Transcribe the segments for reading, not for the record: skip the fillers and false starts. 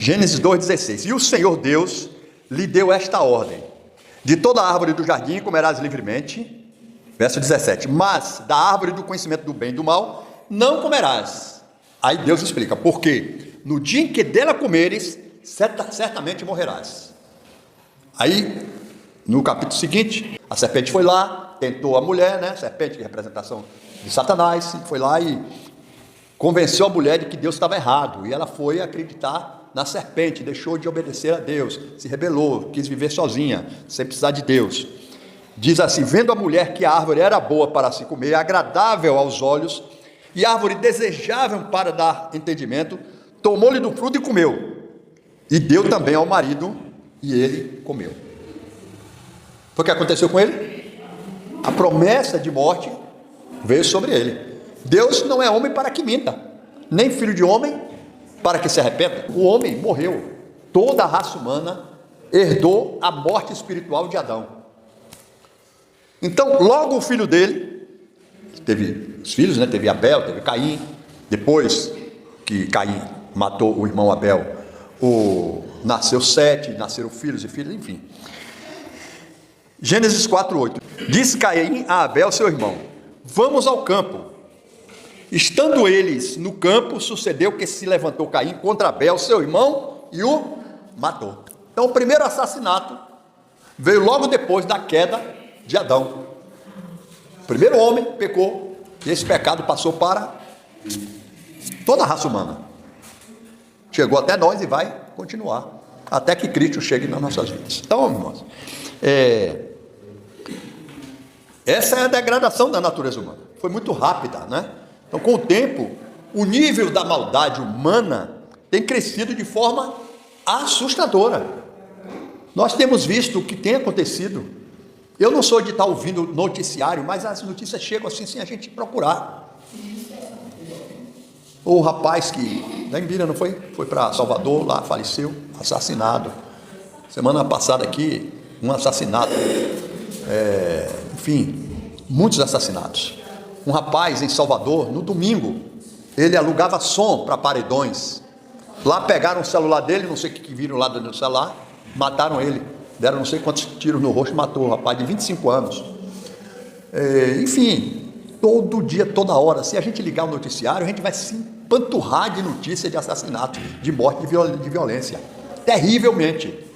Gênesis 2,16. E o Senhor Deus lhe deu esta ordem: de toda árvore do jardim comerás livremente. Verso 17. Mas da árvore do conhecimento do bem e do mal não comerás. Aí Deus explica: porque no dia em que dela comeres, certamente morrerás. Aí, no capítulo seguinte, a serpente foi lá, tentou a mulher, né? A serpente, que é representação de Satanás, foi lá e convenceu a mulher de que Deus estava errado. E ela foi acreditar na serpente, deixou de obedecer a Deus, se rebelou, quis viver sozinha, sem precisar de Deus. Diz assim: vendo a mulher que a árvore era boa para se comer, agradável aos olhos, e árvore desejável para dar entendimento, tomou-lhe do fruto e comeu, e deu também ao marido, e ele comeu. Foi o que aconteceu com ele? A promessa de morte veio sobre ele. Deus não é homem para que minta, nem filho de homem para que se arrependa. O homem morreu, toda a raça humana herdou a morte espiritual de Adão. Então, logo o filho dele, teve os filhos, né? Teve Abel, teve Caim. Depois que Caim matou o irmão Abel, nasceu Sete, nasceram filhos e filhas, enfim. Gênesis 4:8. Disse Caim a Abel, seu irmão: vamos ao campo. Estando eles no campo, sucedeu que se levantou Caim contra Abel, seu irmão, e o matou. Então, o primeiro assassinato veio logo depois da queda de Adão. O primeiro homem pecou, e esse pecado passou para toda a raça humana. Chegou até nós e vai continuar, até que Cristo chegue nas nossas vidas. Então, irmãos, essa é a degradação da natureza humana. Foi muito rápida, né? Então, com o tempo, o nível da maldade humana tem crescido de forma assustadora. Nós temos visto o que tem acontecido. Eu não sou de estar ouvindo noticiário, mas as notícias chegam assim, sem a gente procurar. O rapaz que, da Embira, não foi? Foi para Salvador, lá faleceu, assassinado. Semana passada aqui, um assassinato. Enfim, muitos assassinatos. Um rapaz em Salvador, no domingo, ele alugava som para paredões. Lá pegaram o celular dele, não sei o que viram lá do celular, mataram ele. Deram não sei quantos tiros no rosto, matou o rapaz de 25 anos. Enfim, todo dia, toda hora, se a gente ligar o noticiário, a gente vai se empanturrar de notícia de assassinato, de morte, de violência. Terrivelmente.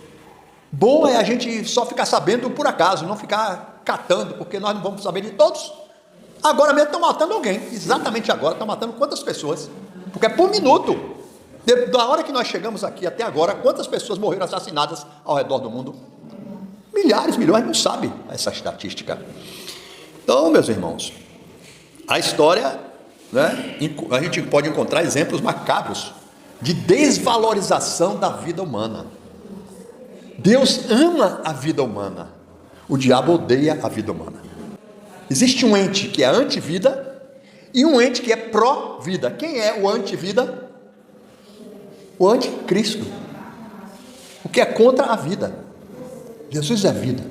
Bom é a gente só ficar sabendo por acaso, não ficar catando, porque nós não vamos saber de todos. Agora mesmo estão matando alguém, exatamente agora estão matando quantas pessoas? Porque é por minuto. Da hora que nós chegamos aqui até agora, quantas pessoas morreram assassinadas ao redor do mundo? Milhares, milhões, não sabe essa estatística. Então, meus irmãos, a história, né, a gente pode encontrar exemplos macabros de desvalorização da vida humana. Deus ama a vida humana, o diabo odeia a vida humana. Existe um ente que é anti-vida e um ente que é pró-vida. Quem é o anti-vida? O anticristo. O que é contra a vida. Jesus é a vida.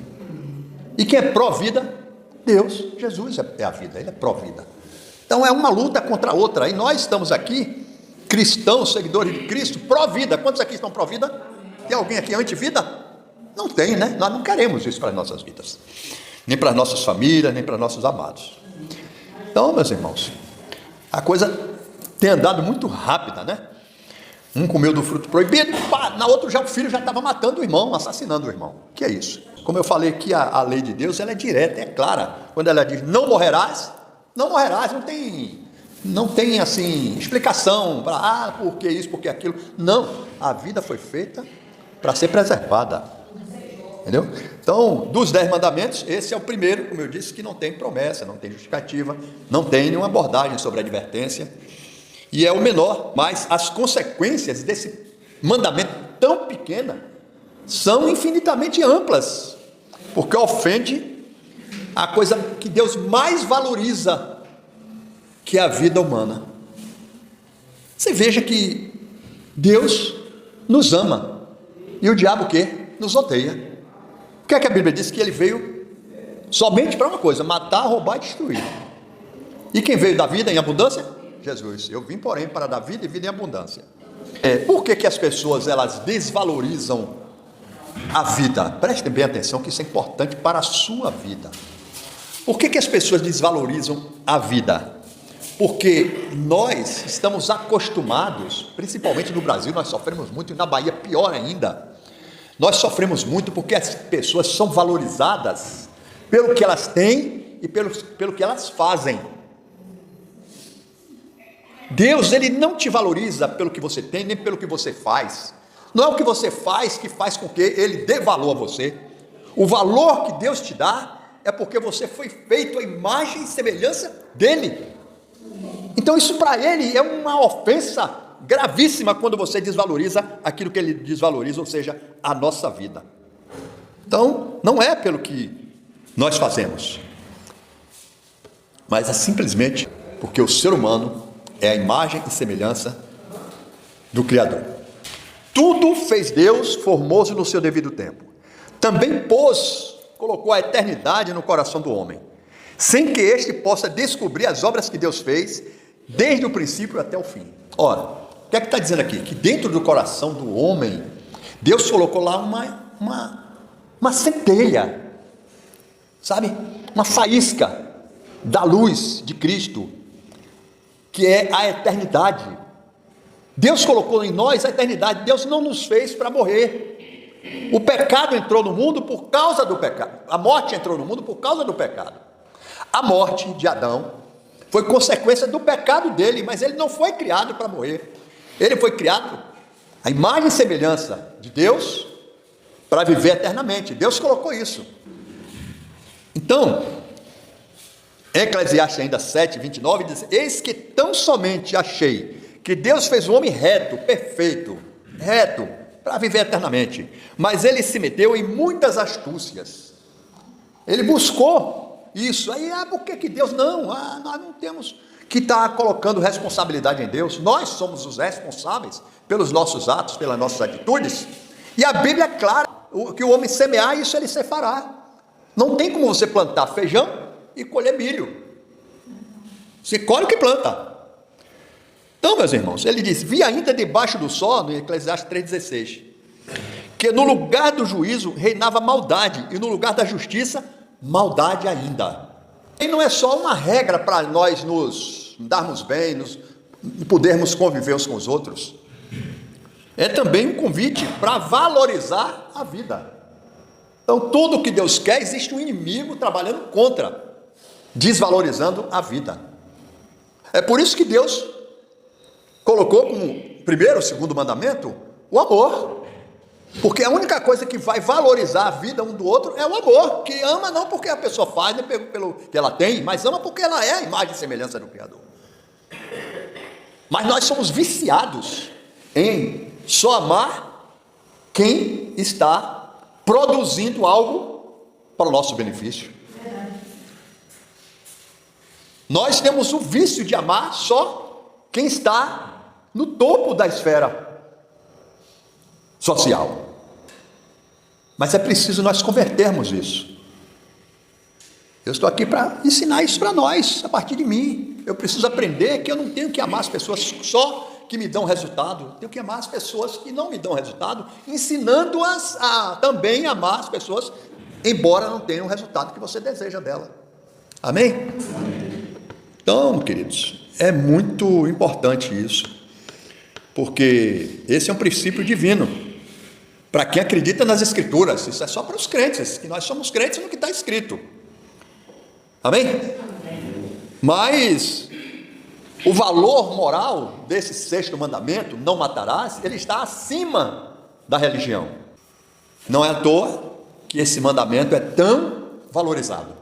E quem é pró-vida? Deus. Jesus é a vida, ele é pró-vida. Então é uma luta contra a outra. E nós estamos aqui, cristãos, seguidores de Cristo, pró-vida. Quantos aqui estão pró-vida? Tem alguém aqui anti-vida? Não tem, né? Nós não queremos isso para as nossas vidas. Nem para as nossas famílias, nem para nossos amados. Então, meus irmãos, a coisa tem andado muito rápida, né? Um comeu do fruto proibido, na outra já o filho já estava matando o irmão, assassinando o irmão. O que é isso? Como eu falei que a lei de Deus, ela é direta, é clara. Quando ela diz não morrerás, não morrerás, não tem assim, explicação para, por que isso, por que aquilo. Não, a vida foi feita para ser preservada. Entendeu? Então, dos 10 mandamentos, esse é o primeiro, como eu disse, que não tem promessa, não tem justificativa, não tem nenhuma abordagem sobre a advertência, e é o menor, mas as consequências desse mandamento tão pequeno são infinitamente amplas, porque ofende a coisa que Deus mais valoriza, que é a vida humana. Você veja que Deus nos ama, e o diabo o quê? Nos odeia. O que é que a Bíblia diz? Que ele veio somente para uma coisa: matar, roubar e destruir. E quem veio dar vida em abundância? Jesus. Eu vim, porém, para dar vida e vida em abundância. Por que as pessoas elas desvalorizam a vida? Prestem bem atenção que isso é importante para a sua vida. Por que as pessoas desvalorizam a vida? Porque nós estamos acostumados, principalmente no Brasil, nós sofremos muito, e na Bahia pior ainda. Nós sofremos muito porque as pessoas são valorizadas pelo que elas têm e pelo que elas fazem. Deus, ele não te valoriza pelo que você tem, nem pelo que você faz. Não é o que você faz que faz com que ele dê valor a você. O valor que Deus te dá é porque você foi feito à imagem e semelhança dele. Então isso para ele é uma ofensa gravíssima quando você desvaloriza aquilo que ele desvaloriza, ou seja, a nossa vida. Então não é pelo que nós fazemos, mas é simplesmente porque o ser humano é a imagem e semelhança do Criador. Tudo fez Deus formoso no seu devido tempo. Também colocou a eternidade no coração do homem, sem que este possa descobrir as obras que Deus fez, desde o princípio até o fim. Ora, o que é que está dizendo aqui? Que dentro do coração do homem, Deus colocou lá uma centelha, sabe? Uma faísca da luz de Cristo, que é a eternidade. Deus colocou em nós a eternidade. Deus não nos fez para morrer. O pecado entrou no mundo por causa do pecado. A morte entrou no mundo por causa do pecado. A morte de Adão foi consequência do pecado dele, mas ele não foi criado para morrer. Ele foi criado à imagem e semelhança de Deus para viver eternamente. Deus colocou isso. Então, Eclesiastes ainda 7:29 diz: eis que tão somente achei que Deus fez o homem reto, perfeito, reto, para viver eternamente, mas ele se meteu em muitas astúcias. Ele buscou isso. Aí, por que Deus não? Nós não temos que estar colocando responsabilidade em Deus. Nós somos os responsáveis pelos nossos atos, pelas nossas atitudes. E a Bíblia é clara, que o homem semear, isso ele se fará. Não tem como você plantar feijão e colher milho. Você colhe o que planta. Então, meus irmãos, ele diz: vi ainda debaixo do sol, no Eclesiastes 3,16, que no lugar do juízo reinava maldade, e no lugar da justiça, maldade ainda. E não é só uma regra para nós nos darmos bem, podermos conviver uns com os outros. É também um convite para valorizar a vida. Então, tudo que Deus quer, existe um inimigo trabalhando contra, desvalorizando a vida. É por isso que Deus colocou como primeiro, segundo mandamento, o amor. Porque a única coisa que vai valorizar a vida um do outro é o amor. Que ama não porque a pessoa faz, nem pelo que ela tem, mas ama porque ela é a imagem e semelhança do Criador. Mas nós somos viciados em só amar quem está produzindo algo para o nosso benefício. Nós temos o vício de amar só quem está no topo da esfera social. Mas é preciso nós convertermos isso. Eu estou aqui para ensinar isso para nós, a partir de mim. Eu preciso aprender que eu não tenho que amar as pessoas só que me dão resultado. Eu tenho que amar as pessoas que não me dão resultado, ensinando-as a também amar as pessoas, embora não tenham o resultado que você deseja dela. Amém? Então, queridos, é muito importante isso, porque esse é um princípio divino, para quem acredita nas Escrituras. Isso é só para os crentes, que nós somos crentes no que está escrito. Amém? Mas o valor moral desse sexto mandamento, não matarás, ele está acima da religião. Não é à toa que esse mandamento é tão valorizado.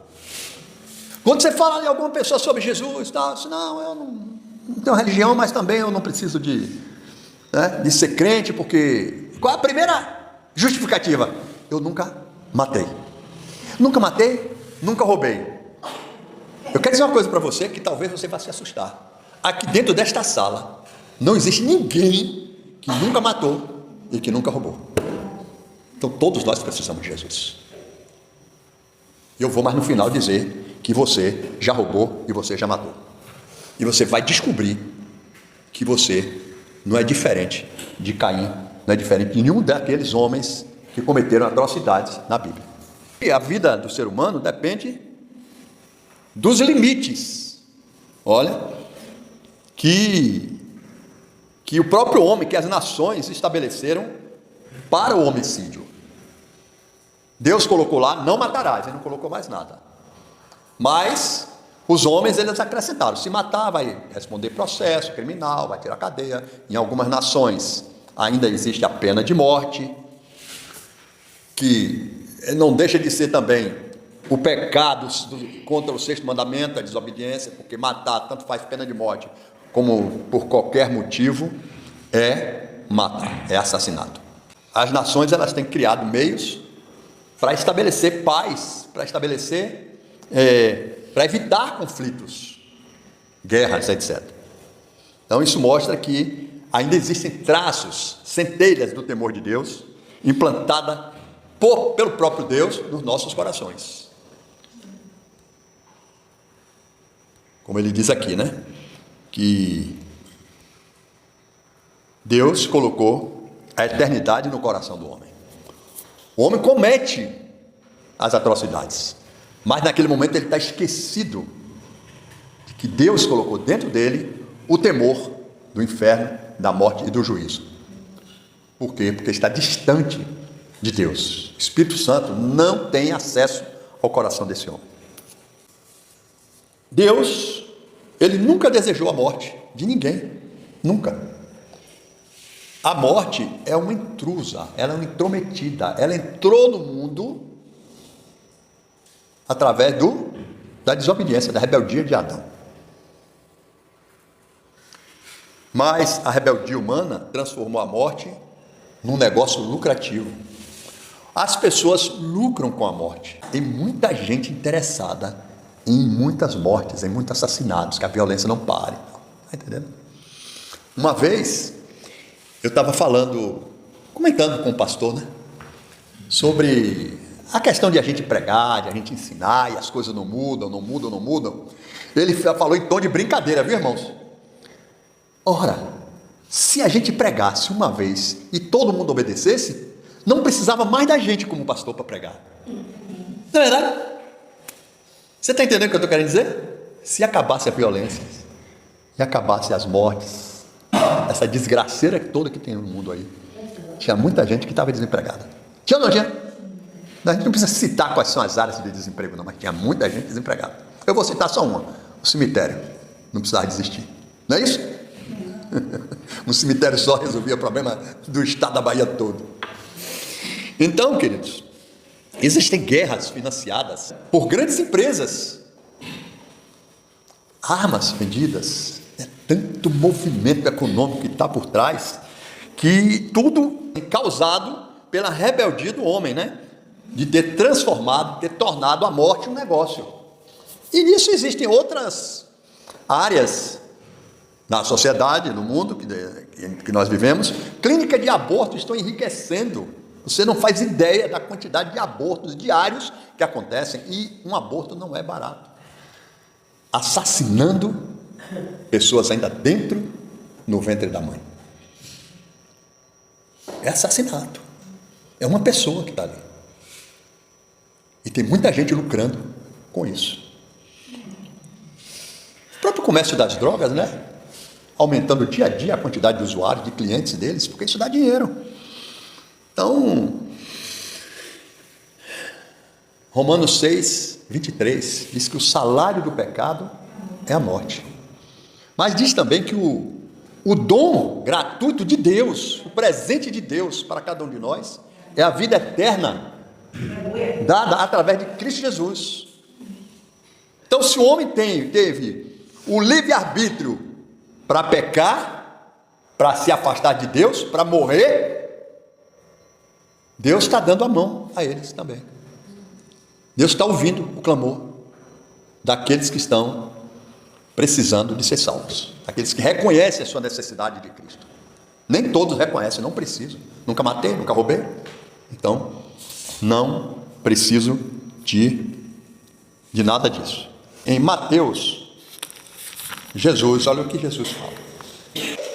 Quando você fala de alguma pessoa sobre Jesus, tá, assim, não, eu não tenho religião, mas também eu não preciso de ser crente, porque... Qual é a primeira justificativa? Eu nunca matei. Nunca matei, nunca roubei. Eu quero dizer uma coisa para você, que talvez você vá se assustar. Aqui dentro desta sala, não existe ninguém que nunca matou e que nunca roubou. Então todos nós precisamos de Jesus. Eu vou mais no final dizer que você já roubou e você já matou. E você vai descobrir que você não é diferente de Caim, não é diferente de nenhum daqueles homens que cometeram atrocidades na Bíblia. E a vida do ser humano depende dos limites, olha, que o próprio homem, que as nações estabeleceram para o homicídio. Deus colocou lá, não matarás, ele não colocou mais nada. Mas os homens, eles acrescentaram, se matar vai responder processo criminal, vai ter a cadeia. Em algumas nações ainda existe a pena de morte, que não deixa de ser também o pecado contra o sexto mandamento, a desobediência, porque matar, tanto faz pena de morte, como por qualquer motivo, é matar, é assassinato. As nações, elas têm criado meios para estabelecer paz, para evitar conflitos, guerras, etc. Então isso mostra que ainda existem traços, centelhas do temor de Deus, implantada pelo próprio Deus nos nossos corações. Como ele diz aqui, né? Que Deus colocou a eternidade no coração do homem. O homem comete as atrocidades, mas naquele momento ele está esquecido de que Deus colocou dentro dele o temor do inferno, da morte e do juízo. Por quê? Porque está distante de Deus. O Espírito Santo não tem acesso ao coração desse homem. Deus, ele nunca desejou a morte de ninguém, nunca. A morte é uma intrusa, ela é uma intrometida, ela entrou no mundo através da desobediência, da rebeldia de Adão. Mas a rebeldia humana transformou a morte num negócio lucrativo. As pessoas lucram com a morte. Tem muita gente interessada em muitas mortes, em muitos assassinatos, que a violência não pare. Está entendendo? Uma vez, eu estava comentando com o pastor, né? Sobre a questão de a gente pregar, de a gente ensinar, e as coisas não mudam. Ele falou em tom de brincadeira, viu, irmãos? Ora, se a gente pregasse uma vez e todo mundo obedecesse, não precisava mais da gente como pastor para pregar. Não é verdade? Você está entendendo o que eu estou querendo dizer? Se acabasse a violência, e acabasse as mortes, essa desgraceira toda que tem no mundo aí, tinha muita gente que estava desempregada. Tinha ou não tinha? A gente não precisa citar quais são as áreas de desemprego, não, mas tinha muita gente desempregada. Eu vou citar só uma: o cemitério. Não precisava desistir. Não é isso? Um cemitério só resolvia o problema do estado da Bahia todo. Então, queridos, existem guerras financiadas por grandes empresas, armas vendidas, é tanto movimento econômico que está por trás, que tudo é causado pela rebeldia do homem, né? De ter transformado, ter tornado a morte um negócio. E nisso existem outras áreas na sociedade, no mundo que nós vivemos. Clínicas de aborto estão enriquecendo. Você não faz ideia da quantidade de abortos diários que acontecem, e um aborto não é barato. Assassinando pessoas ainda dentro, no ventre da mãe. É assassinato. É uma pessoa que está ali. E tem muita gente lucrando com isso. O próprio comércio das drogas, né? Aumentando dia a dia a quantidade de usuários, de clientes deles, porque isso dá dinheiro. Então, Romanos 6, 23, diz que o salário do pecado é a morte. Mas diz também que o dom gratuito de Deus, o presente de Deus para cada um de nós, é a vida eterna, dada através de Cristo Jesus. Então, se o homem teve o livre-arbítrio para pecar, para se afastar de Deus, para morrer, Deus está dando a mão a eles também. Deus está ouvindo o clamor daqueles que estão precisando de ser salvos, aqueles que reconhecem a sua necessidade de Cristo. Nem todos reconhecem, não preciso. Nunca matei, nunca roubei. Então, não preciso de nada disso. Em Mateus, Jesus, olha o que Jesus fala.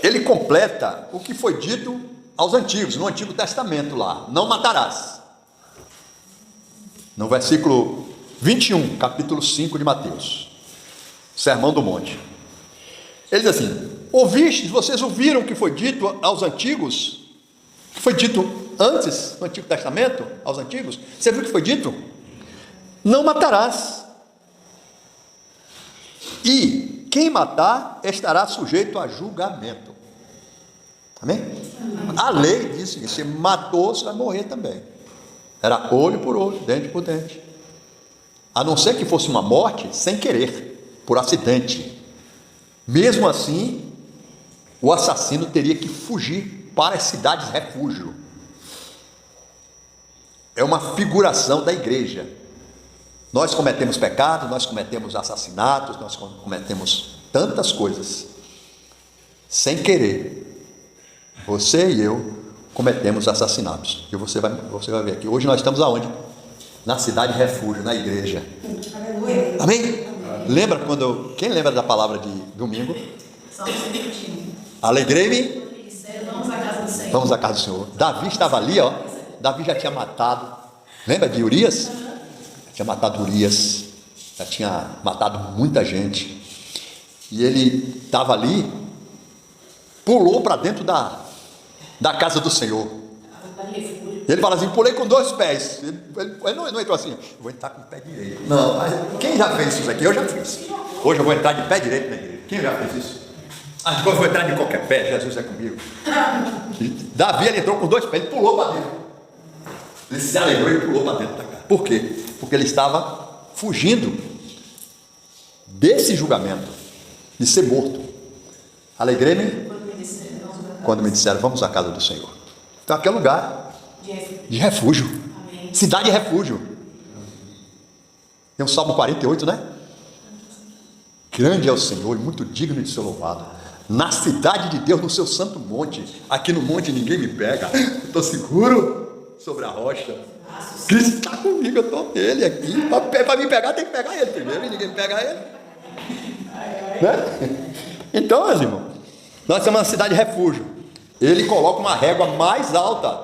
Ele ele completa o que foi dito aos antigos, no Antigo Testamento lá, não matarás. No versículo 21, capítulo 5 de Mateus, Sermão do Monte. Ele diz assim: ouvistes, vocês ouviram o que foi dito aos antigos, que foi dito antes, no Antigo Testamento, aos antigos? Você viu o que foi dito? Não matarás. E quem matar estará sujeito a julgamento. Amém? A lei disse que se matou, você vai morrer também. Era olho por olho, dente por dente. A não ser que fosse uma morte sem querer, por acidente. Mesmo assim, o assassino teria que fugir para as cidades refúgio. É uma figuração da igreja. Nós cometemos pecados, nós cometemos assassinatos, nós cometemos tantas coisas sem querer. Você e eu cometemos assassinatos. E você vai ver aqui. Hoje nós estamos aonde? Na cidade refúgio, na igreja. Amém? Lembra quando... Quem lembra da palavra de domingo? Alegrei-me. Vamos à casa do Senhor. Davi estava ali, ó. Davi já tinha matado. Lembra de Urias? Tinha matado Urias. Já tinha matado muita gente. E ele estava ali, pulou para dentro da casa do Senhor. Ele fala assim: pulei com 2 pés. Ele não entrou assim: vou entrar com o pé direito. Não, mas quem já fez isso aqui? Eu já fiz. Hoje eu vou entrar de pé direito na igreja. Quem já fez isso? Agora eu vou entrar de qualquer pé. Jesus é comigo. Davi, ele entrou com 2 pés, ele pulou para dentro. Ele se alegrou e pulou para dentro da casa. Por quê? Porque ele estava fugindo desse julgamento, de ser morto. Alegrei-me quando me disseram: vamos à casa do Senhor. Então aqui é lugar de refúgio. Amém. Cidade refúgio. Tem o Salmo 48, né? Grande é o Senhor e muito digno de ser louvado. Na cidade de Deus, no seu santo monte. Aqui no monte ninguém me pega. Estou seguro sobre a rocha. Cristo está comigo, eu estou nele aqui. Para me pegar, tem que pegar ele primeiro. E ninguém pega ele. Né? Então, meus irmãos, nós temos uma cidade refúgio. Ele coloca uma régua mais alta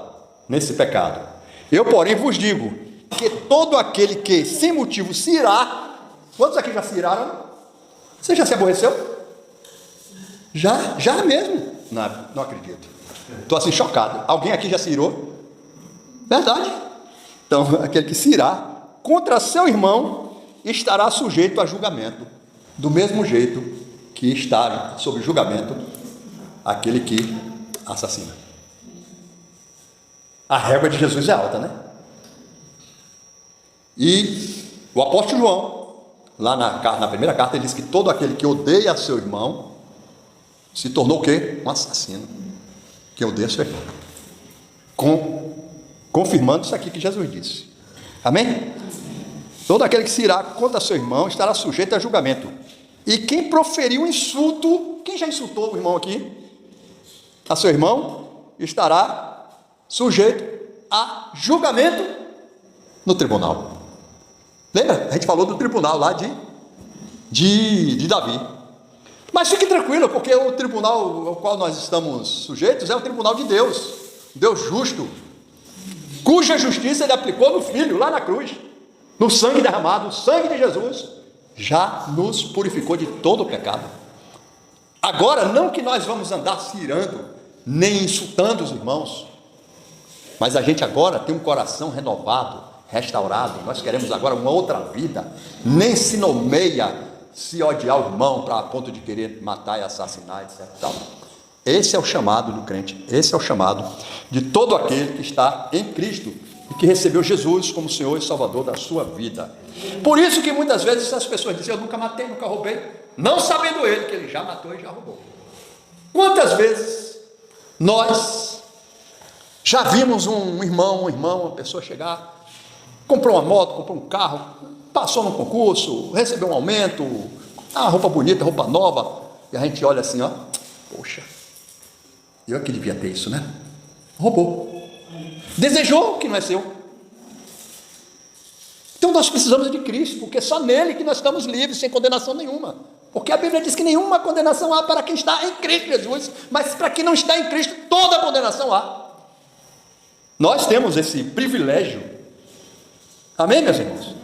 nesse pecado. Eu, porém, vos digo que todo aquele que sem motivo se irá... Quantos aqui já se iraram? Você já se aborreceu? Já mesmo? Não acredito. Estou assim chocado. Alguém aqui já se irou? Verdade. Então, aquele que se irá contra seu irmão estará sujeito a julgamento. Do mesmo jeito que está sob julgamento aquele que assassina. A régua de Jesus é alta, né? E o apóstolo João, lá na primeira carta, ele diz que todo aquele que odeia seu irmão se tornou o quê? Um assassino. Que odeia seu irmão. Confirmando isso aqui que Jesus disse. Amém? Todo aquele que se irá contra seu irmão estará sujeito a julgamento. E quem proferiu insulto, quem já insultou o irmão aqui? A seu irmão, estará sujeito a julgamento no tribunal. Lembra? A gente falou do tribunal lá de Davi. Mas fique tranquilo, porque o tribunal ao qual nós estamos sujeitos é o tribunal de Deus, Deus justo, cuja justiça ele aplicou no Filho, lá na cruz, no sangue derramado. O sangue de Jesus já nos purificou de todo o pecado. Agora, não que nós vamos andar se irando, nem insultando os irmãos, mas a gente agora tem um coração renovado, restaurado. Nós queremos agora uma outra vida. Nem se nomeia se odiar o irmão para a ponto de querer matar e assassinar, etc. Tal. Esse é o chamado do crente, esse é o chamado de todo aquele que está em Cristo e que recebeu Jesus como Senhor e Salvador da sua vida. Por isso que muitas vezes as pessoas dizem: eu nunca matei, nunca roubei, não sabendo ele que ele já matou e já roubou. Quantas vezes nós já vimos um irmão, uma pessoa chegar, comprou uma moto, comprou um carro, passou num concurso, recebeu um aumento, uma roupa bonita, roupa nova, e a gente olha assim, ó, poxa, eu que devia ter isso, né? Roubou. Desejou o que não é seu. Então nós precisamos de Cristo, porque é só nele que nós estamos livres, sem condenação nenhuma. Porque a Bíblia diz que nenhuma condenação há para quem está em Cristo Jesus, mas para quem não está em Cristo, toda condenação há. Nós temos esse privilégio. Amém, meus irmãos?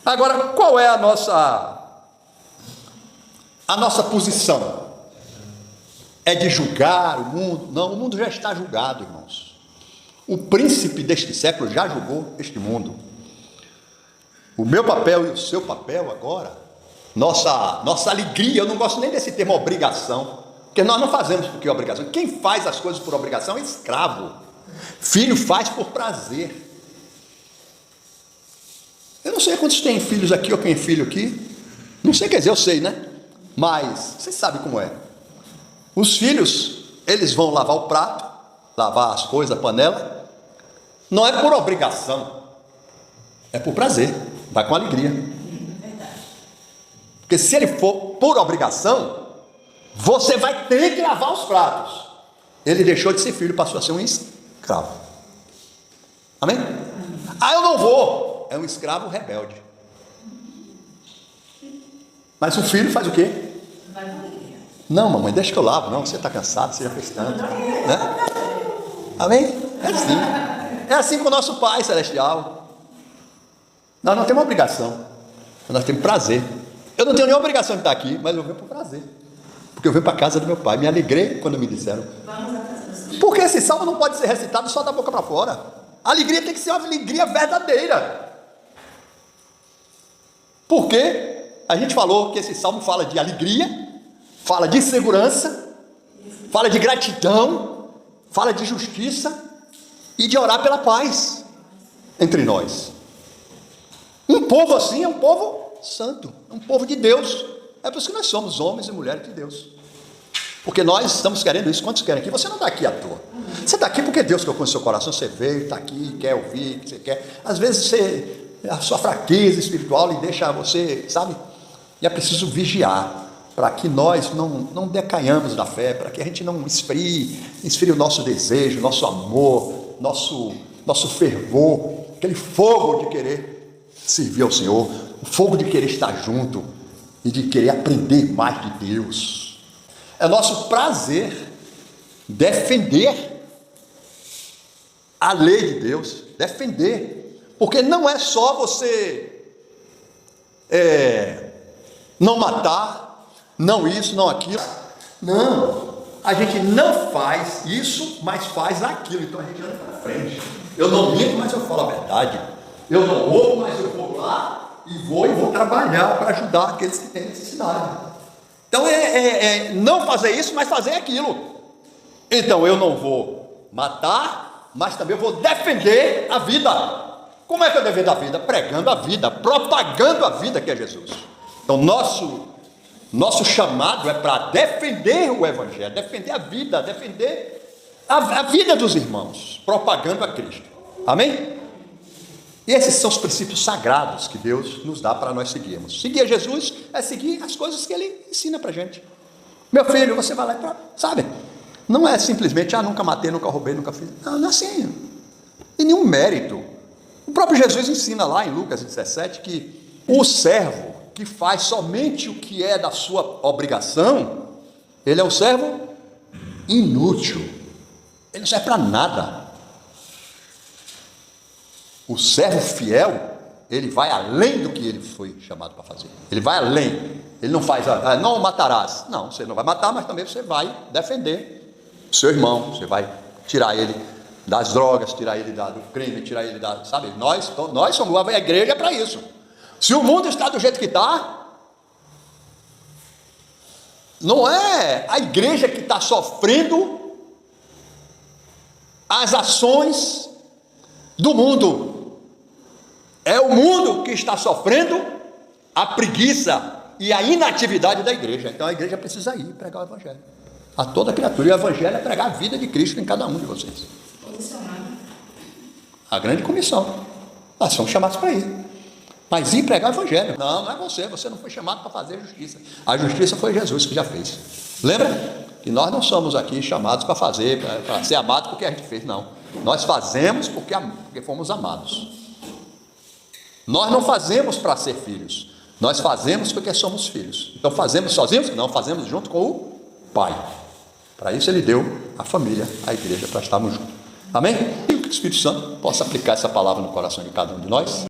Agora, qual é a nossa posição? É de julgar o mundo? Não, o mundo já está julgado, irmãos. O príncipe deste século já julgou este mundo. O meu papel e o seu papel agora, nossa alegria, eu não gosto nem desse termo obrigação, porque nós não fazemos porque é obrigação. Quem faz as coisas por obrigação é escravo. Filho faz por prazer. Eu não sei quantos têm filhos aqui ou quem é filho aqui. Não sei, quer dizer, eu sei, né? Mas vocês sabem como é. Os filhos, eles vão lavar o prato, lavar as coisas, a panela. Não é por obrigação, é por prazer, vai com alegria. Porque se ele for por obrigação, você vai ter que lavar os pratos. Ele deixou de ser filho, passou a ser um escravo. Amém? Eu não vou. É um escravo rebelde. Mas o filho faz o quê? Não, mamãe, deixa que eu lavo. Não, você está cansado, você já fez tanto, né? Amém? É assim. É assim com o nosso Pai Celestial. Nós não temos obrigação, nós temos prazer. Eu não tenho nenhuma obrigação de estar aqui, mas eu venho por prazer, porque eu venho para a casa do meu pai. Me alegrei quando me disseram. Porque esse salmo não pode ser recitado só da boca para fora. A alegria tem que ser uma alegria verdadeira. Porque a gente falou que esse salmo fala de alegria, fala de segurança, fala de gratidão, fala de justiça e de orar pela paz entre nós. Um povo assim é um povo santo, é um povo de Deus. É por isso que nós somos homens e mulheres de Deus, porque nós estamos querendo isso. Quantos querem aqui? Você não está aqui à toa. Você está aqui porque Deus tocou no seu coração. Você veio, está aqui, quer ouvir, você quer. Às vezes a sua fraqueza espiritual lhe deixa você, sabe? E é preciso vigiar para que nós não decaiamos da fé, para que a gente não esfrie o nosso desejo, nosso amor, nosso fervor, aquele fogo de querer servir ao Senhor, o fogo de querer estar junto e de querer aprender mais de Deus. É nosso prazer defender a lei de Deus, defender, porque não é só você não matar, não isso, não aquilo. Não, a gente não faz isso, mas faz aquilo. Então a gente anda para frente. Eu não minto, mas eu falo a verdade. Eu não roubo, mas eu vou lá e vou trabalhar para ajudar aqueles que têm necessidade. Então não fazer isso, mas fazer aquilo. Então eu não vou matar, mas também eu vou defender a vida. Como é que eu defendo a vida? Pregando a vida, propagando a vida que é Jesus. Então nosso chamado é para defender o Evangelho, defender a vida, defender a vida dos irmãos, propagando a Cristo. Amém? E esses são os princípios sagrados que Deus nos dá para nós seguirmos. Seguir a Jesus é seguir as coisas que Ele ensina para a gente. Meu filho, você vai lá e sabe? Não é simplesmente, nunca matei, nunca roubei, nunca fiz. Não é assim. Tem nenhum mérito. O próprio Jesus ensina lá em Lucas 17 que o servo que faz somente o que é da sua obrigação, ele é um servo inútil. Ele não serve para nada. O servo fiel, ele vai além do que ele foi chamado para fazer. Ele vai além. Ele não faz, não matarás. Não, você não vai matar, mas também você vai defender o seu irmão. Você vai tirar ele das drogas, tirar ele do crime, tirar ele da... Sabe, nós somos a igreja para isso. Se o mundo está do jeito que está, não é a igreja que está sofrendo as ações do mundo, é o mundo que está sofrendo a preguiça e a inatividade da igreja. Então a igreja precisa ir pregar o Evangelho a toda criatura, e o Evangelho é pregar a vida de Cristo em cada um de vocês. A grande comissão, nós somos chamados para ir, mas ir pregar o Evangelho. Não é você não foi chamado para fazer justiça. A justiça foi Jesus que já fez. Lembra? Que nós não somos aqui chamados para fazer, para ser amados porque a gente fez, não. Nós fazemos porque fomos amados. Nós não fazemos para ser filhos, Nós fazemos porque somos filhos. Então fazemos sozinhos? Não, fazemos junto com o Pai. Para isso ele deu a família, a igreja, para estarmos juntos. Amém? E que o Espírito Santo possa aplicar essa palavra no coração de cada um de nós.